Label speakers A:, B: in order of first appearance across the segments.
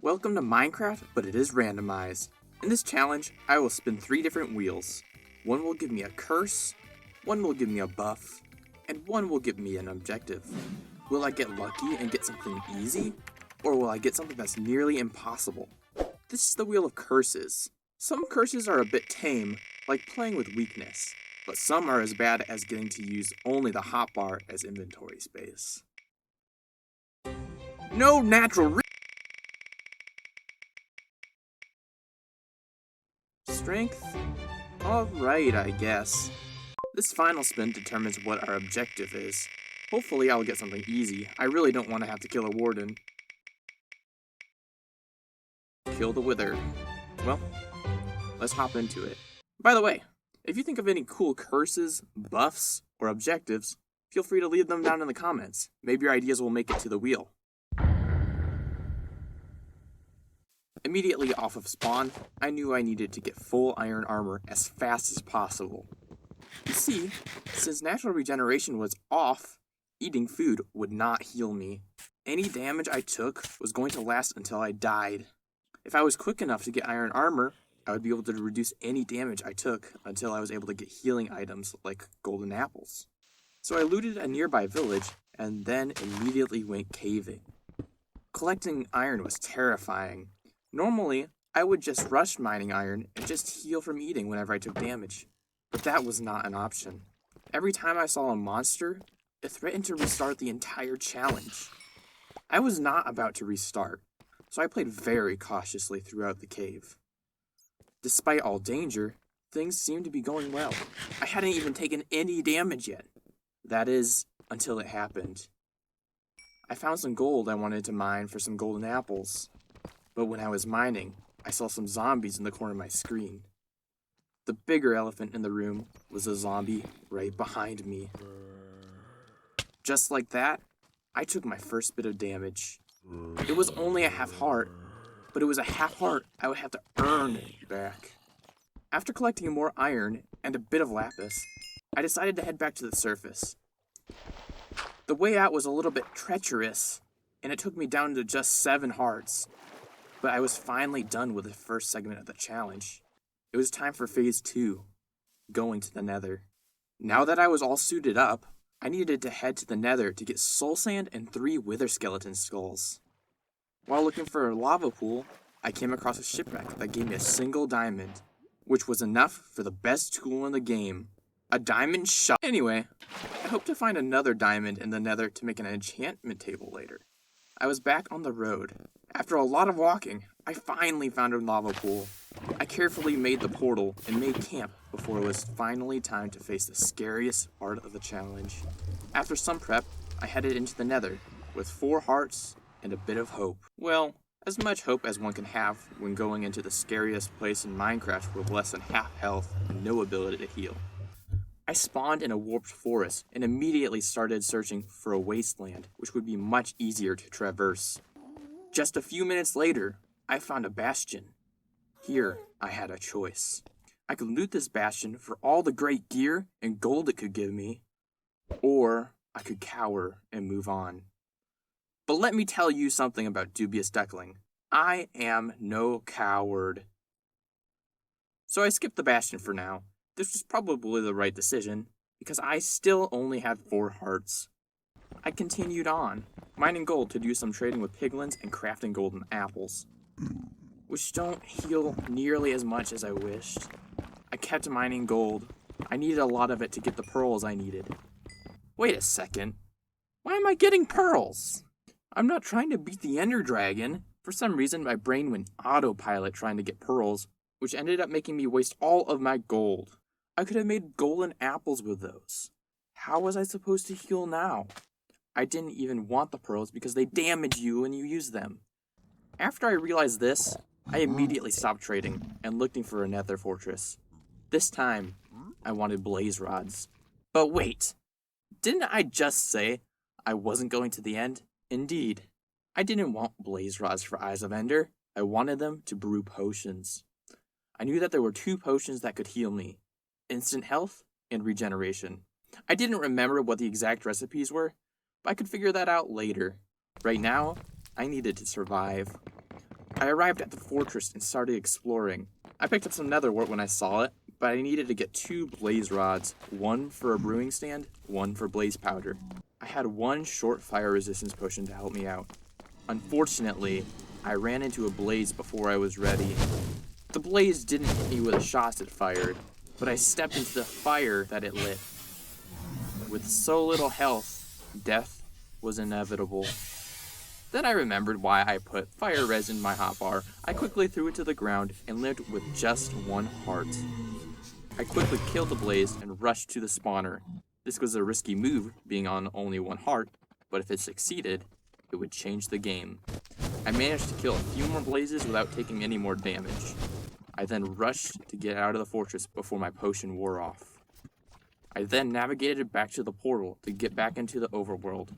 A: Welcome to Minecraft, but it is randomized. In this challenge, I will spin 3 different wheels. One will give me a curse, one will give me a buff, and one will give me an objective. Will I get lucky and get something easy? Or will I get something that's nearly impossible? This is the wheel of curses. Some curses are a bit tame, like playing with weakness, but some are as bad as getting to use only the hotbar as inventory space. No natural strength? Alright, I guess. This final spin determines what our objective is. Hopefully I'll get something easy. I really don't want to have to kill a warden. Kill the wither. Well, let's hop into it. By the way, if you think of any cool curses, buffs, or objectives, feel free to leave them down in the comments. Maybe your ideas will make it to the wheel. Immediately off of spawn, I knew I needed to get full iron armor as fast as possible. You see, since natural regeneration was off, eating food would not heal me. Any damage I took was going to last until I died. If I was quick enough to get iron armor, I would be able to reduce any damage I took until I was able to get healing items like golden apples. So I looted a nearby village and then immediately went caving. Collecting iron was terrifying. Normally, I would just rush mining iron and just heal from eating whenever I took damage. But that was not an option. Every time I saw a monster, it threatened to restart the entire challenge. I was not about to restart, so I played very cautiously throughout the cave. Despite all danger, things seemed to be going well. I hadn't even taken any damage yet. That is, until it happened. I found some gold I wanted to mine for some golden apples. But when I was mining, I saw some zombies in the corner of my screen. The bigger elephant in the room was a zombie right behind me. Just like that, I took my first bit of damage. It was only a half heart, but it was a half heart I would have to earn back. After collecting more iron and a bit of lapis, I decided to head back to the surface. The way out was a little bit treacherous, and it took me down to just 7 hearts. But I was finally done with the first segment of the challenge. It was time for phase 2, going to the nether. Now that I was all suited up, I needed to head to the nether to get soul sand and 3 wither skeleton skulls. While looking for a lava pool, I came across a shipwreck that gave me a single diamond, which was enough for the best tool in the game, a diamond shot. Anyway, I hope to find another diamond in the nether to make an enchantment table later. I was back on the road. After a lot of walking, I finally found a lava pool. I carefully made the portal and made camp before it was finally time to face the scariest part of the challenge. After some prep, I headed into the nether with 4 hearts and a bit of hope. Well, as much hope as one can have when going into the scariest place in Minecraft with less than half health and no ability to heal. I spawned in a warped forest and immediately started searching for a wasteland, which would be much easier to traverse. Just a few minutes later, I found a bastion. Here, I had a choice. I could loot this bastion for all the great gear and gold it could give me, or I could cower and move on. But let me tell you something about Dubious Duckling. I am no coward. So I skipped the bastion for now. This was probably the right decision, because I still only had 4 hearts. I continued on, mining gold to do some trading with piglins and crafting golden apples, which don't heal nearly as much as I wished. I kept mining gold. I needed a lot of it to get the pearls I needed. Wait a second. Why am I getting pearls? I'm not trying to beat the Ender Dragon. For some reason, my brain went autopilot trying to get pearls, which ended up making me waste all of my gold. I could have made golden apples with those. How was I supposed to heal now? I didn't even want the pearls because they damage you when you use them. After I realized this, I immediately stopped trading and looking for a nether fortress. This time, I wanted blaze rods. But wait, didn't I just say I wasn't going to the end? Indeed, I didn't want blaze rods for Eyes of Ender. I wanted them to brew potions. I knew that there were 2 potions that could heal me. Instant health and regeneration. I didn't remember what the exact recipes were, but I could figure that out later. Right now, I needed to survive. I arrived at the fortress and started exploring. I picked up some netherwort when I saw it, but I needed to get 2 blaze rods, one for a brewing stand, one for blaze powder. I had 1 short fire resistance potion to help me out. Unfortunately, I ran into a blaze before I was ready. The blaze didn't hit me with the shots it fired, but I stepped into the fire that it lit. With so little health, death was inevitable. Then I remembered why I put fire res in my hotbar. I quickly threw it to the ground and lived with just 1 heart. I quickly killed the blaze and rushed to the spawner. This was a risky move, being on only 1 heart, but if it succeeded, it would change the game. I managed to kill a few more blazes without taking any more damage. I then rushed to get out of the fortress before my potion wore off. I then navigated back to the portal to get back into the overworld.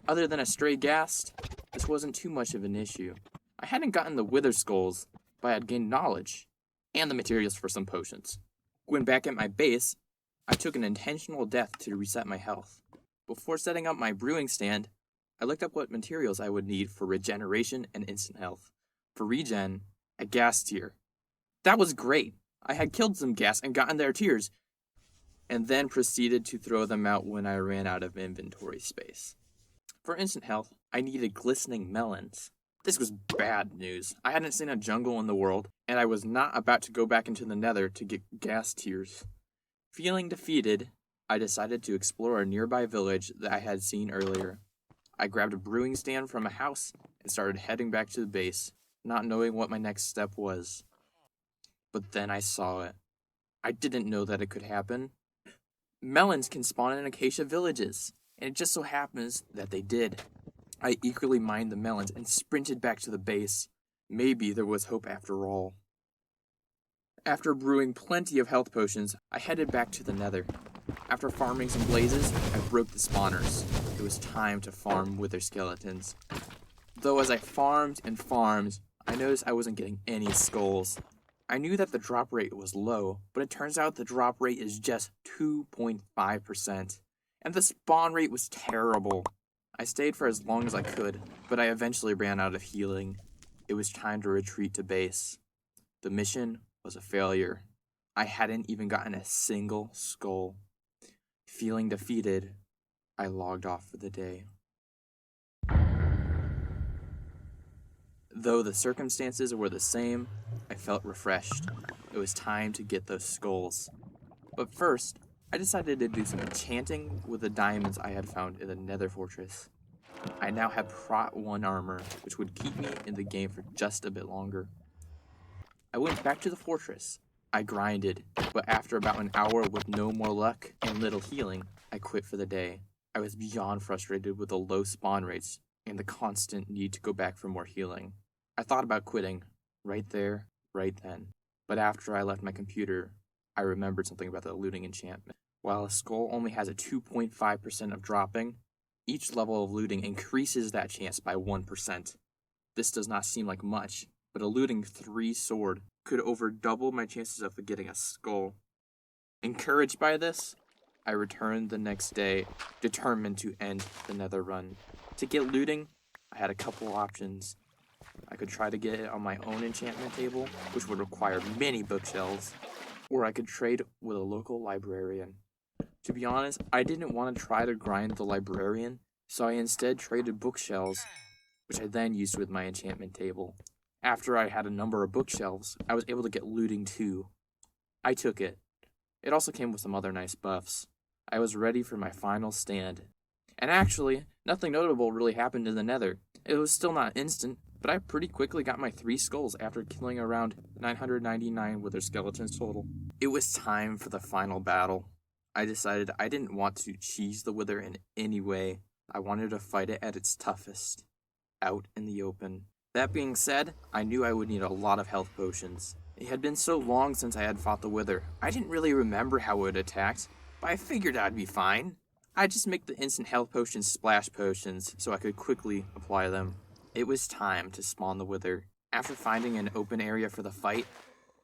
A: Other than a stray ghast, this wasn't too much of an issue. I hadn't gotten the wither skulls, but I had gained knowledge, and the materials for some potions. When back at my base, I took an intentional death to reset my health. Before setting up my brewing stand, I looked up what materials I would need for regeneration and instant health. For regen, a ghast tear. That was great. I had killed some ghasts and gotten their tears, and then proceeded to throw them out when I ran out of inventory space. For instant health, I needed glistening melons. This was bad news. I hadn't seen a jungle in the world, and I was not about to go back into the nether to get ghast tears. Feeling defeated, I decided to explore a nearby village that I had seen earlier. I grabbed a brewing stand from a house and started heading back to the base, not knowing what my next step was. But then I saw it. I didn't know that it could happen. Melons can spawn in acacia villages, and it just so happens that they did. I eagerly mined the melons and sprinted back to the base. Maybe there was hope after all. After brewing plenty of health potions, I headed back to the nether. After farming some blazes, I broke the spawners. It was time to farm wither skeletons. Though as I farmed and farmed, I noticed I wasn't getting any skulls. I knew that the drop rate was low, but it turns out the drop rate is just 2.5%. And the spawn rate was terrible. I stayed for as long as I could, but I eventually ran out of healing. It was time to retreat to base. The mission was a failure. I hadn't even gotten a single skull. Feeling defeated, I logged off for the day. Though the circumstances were the same, I felt refreshed. It was time to get those skulls. But first, I decided to do some enchanting with the diamonds I had found in the nether fortress. I now had Prot 1 armor, which would keep me in the game for just a bit longer. I went back to the fortress. I grinded, but after about an hour with no more luck and little healing, I quit for the day. I was beyond frustrated with the low spawn rates and the constant need to go back for more healing. I thought about quitting, right there, right then. But after I left my computer, I remembered something about the looting enchantment. While a skull only has a 2.5% of dropping, each level of looting increases that chance by 1%. This does not seem like much, but a looting 3 sword could over double my chances of getting a skull. Encouraged by this, I returned the next day, determined to end the nether run. To get looting, I had a couple options. I could try to get it on my own enchantment table, which would require many bookshelves, or I could trade with a local librarian. To be honest, I didn't want to try to grind the librarian, so I instead traded bookshelves, which I then used with my enchantment table. After I had a number of bookshelves, I was able to get looting too. I took it. It also came with some other nice buffs. I was ready for my final stand. And actually, nothing notable really happened in the nether. It was still not instant, but I pretty quickly got my 3 skulls after killing around 999 wither skeletons total. It was time for the final battle. I decided I didn't want to cheese the wither in any way. I wanted to fight it at its toughest, out in the open. That being said, I knew I would need a lot of health potions. It had been so long since I had fought the wither, I didn't really remember how it attacked, but I figured I'd be fine. I'd just make the instant health potions splash potions so I could quickly apply them. It was time to spawn the wither. After finding an open area for the fight,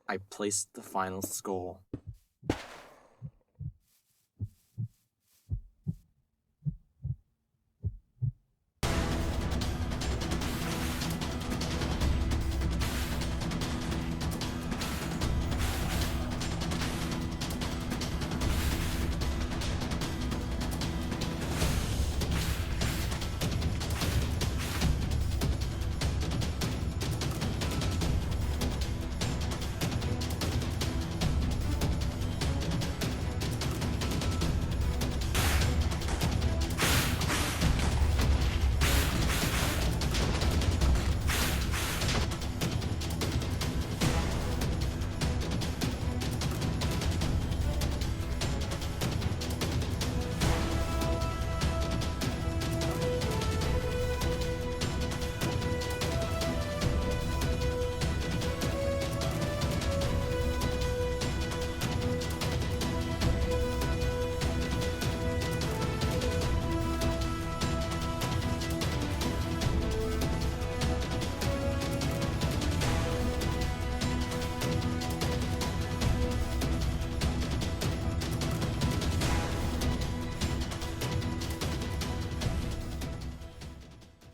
A: I placed the final skull.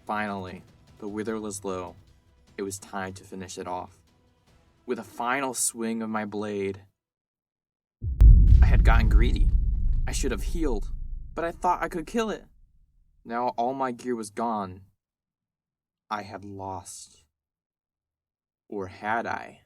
A: Finally, the wither was low. It was time to finish it off. With a final swing of my blade, I had gotten greedy. I should have healed, but I thought I could kill it. Now all my gear was gone. I had lost. Or had I?